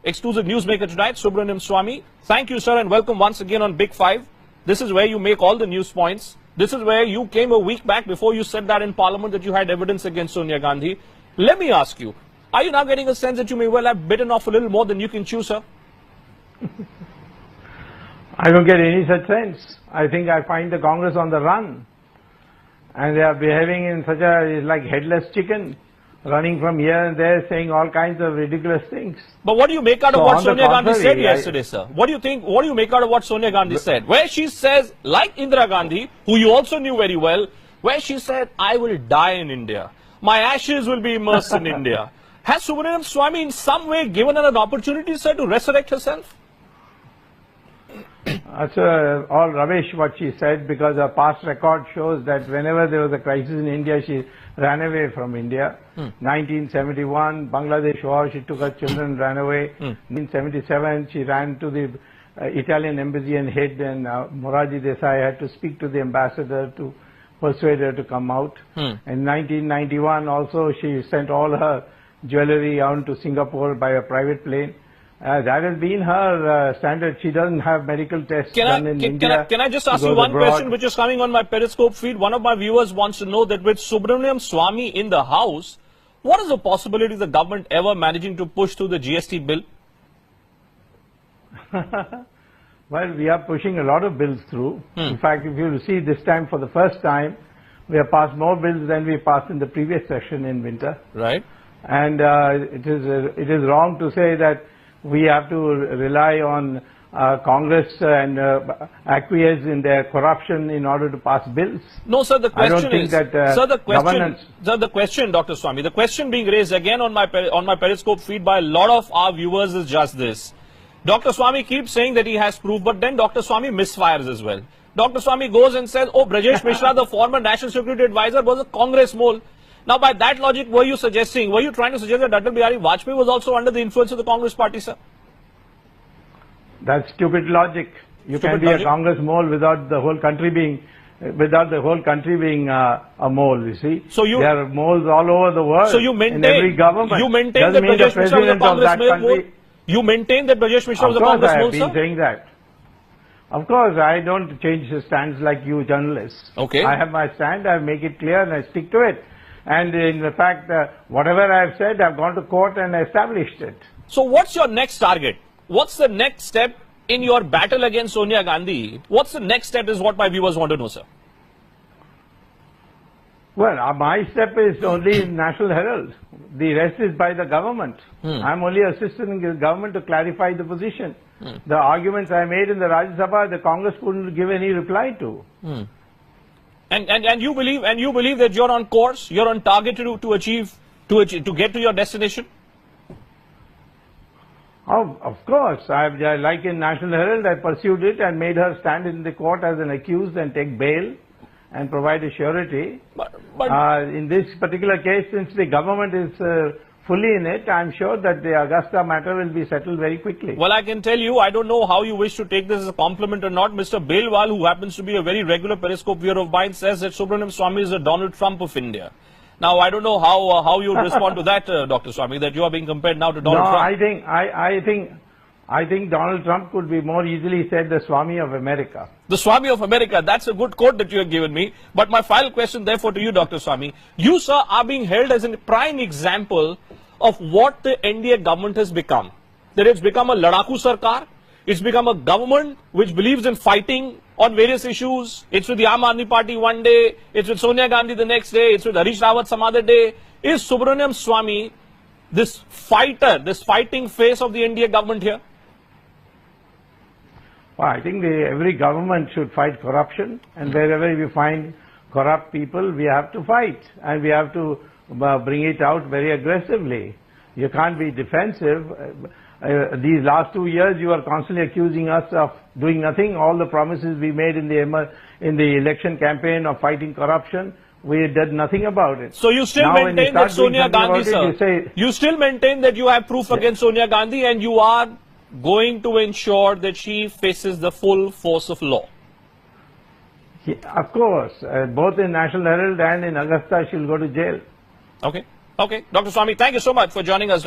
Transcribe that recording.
exclusive newsmaker tonight, Subramanian Swamy. Thank you, sir, and welcome once again on Big Five. This is where you make all the news points. This is where you came a week back before you said that in Parliament that you had evidence against Sonia Gandhi. Let me ask you, are you now getting a sense that you may well have bitten off a little more than you can chew, sir? I don't get any such sense. I think I find the Congress on the run. And they are behaving in such a, like headless chicken, running from here and there, saying all kinds of ridiculous things. But what do you make out of what Sonia Gandhi said yesterday, sir? What do you make out of what Sonia Gandhi said? Where she says, like Indira Gandhi, who you also knew very well, where she said, I will die in India. My ashes will be immersed in India. Has Subramanian Swamy in some way given her an opportunity, sir, to resurrect herself? That's all rubbish what she said, because her past record shows that whenever there was a crisis in India, she ran away from India. 1971, Bangladesh war, she took her children and ran away. 1977, she ran to the Italian embassy and hid, and Morarji Desai had to speak to the ambassador to persuade her to come out. In 1991 also, she sent all her jewelry out to Singapore by a private plane. That has been her standard. She doesn't have medical tests done in India. Can I just ask you one question which is coming on my Periscope feed? One of my viewers wants to know that with Subramanian Swamy in the House, what is the possibility of the government ever managing to push through the GST bill? Well, we are pushing a lot of bills through. In fact, if you see this time for the first time, we have passed more bills than we passed in the previous session in winter. Right. And it is wrong to say that we have to rely on Congress and acquiesce in their corruption in order to pass bills. No, sir, the question is, that, the question, Dr. Swamy, the question being raised again on my Periscope feed by a lot of our viewers is just this. Dr. Swamy keeps saying that he has proof, but then Dr. Swamy misfires as well. Dr. Swamy goes and says, oh, Brajesh Mishra, the former National Security Advisor, was a Congress mole. Now, by that logic, were you trying to suggest that Atal Bihari Vajpayee was also under the influence of the Congress party, sir? That's stupid logic. You can be a Congress mole without the whole country being, a mole, you see. So there are moles all over the world. So you maintain, in every government. You maintain that Brajesh Mishra was a Congress mole? You maintain that Brajesh Mishra was a Congress mole, sir? Of course, I have been saying that. Of course, I don't change the stands like you journalists. Okay. I have my stand, I make it clear and I stick to it. And in fact, whatever I have said, I have gone to court and established it. So what's your next target? What's the next step in your battle against Sonia Gandhi? What's the next step is what my viewers want to know, sir. Well, my step is only in National Herald. The rest is by the government. I'm only assisting the government to clarify the position. The arguments I made in the Rajya Sabha, the Congress couldn't give any reply to. And you believe that you're on course, you're on target to get to your destination? Oh, of course. Like in National Herald, I pursued it and made her stand in the court as an accused and take bail and provide a surety. But in this particular case, since the government is fully in it, I'm sure that the Augusta matter will be settled very quickly. Well, I can tell you, I don't know how you wish to take this as a compliment or not. Mr. Belwal, who happens to be a very regular Periscope viewer of mine, says that Subramanian Swamy is the Donald Trump of India. Now, I don't know how you respond to that, Dr. Swamy, that you are being compared now to Donald Trump. I think Donald Trump could be more easily said the Swamy of America. The Swamy of America, that's a good quote that you have given me. But my final question therefore to you, Dr. Swamy, you, sir, are being held as a prime example of what the NDA government has become. That it's become a Ladaku Sarkar, it's become a government which believes in fighting on various issues. It's with the Aam Aadmi Party one day, it's with Sonia Gandhi the next day, it's with Harish Rawat some other day. Is Subramanian Swamy this fighter, this fighting face of the NDA government here? Well, I think every government should fight corruption, and wherever we find corrupt people, we have to fight, and we have to bring it out very aggressively. You can't be defensive. These last 2 years, you are constantly accusing us of doing nothing. All the promises we made in the election campaign of fighting corruption, we did nothing about it. So you still maintain that Sonia Gandhi, sir, you still maintain that you have proof against Sonia Gandhi, and you are going to ensure that she faces the full force of law? Yeah, of course. Both in National Herald and in Augusta, she'll go to jail. Okay. Okay. Dr. Swamy, thank you so much for joining us.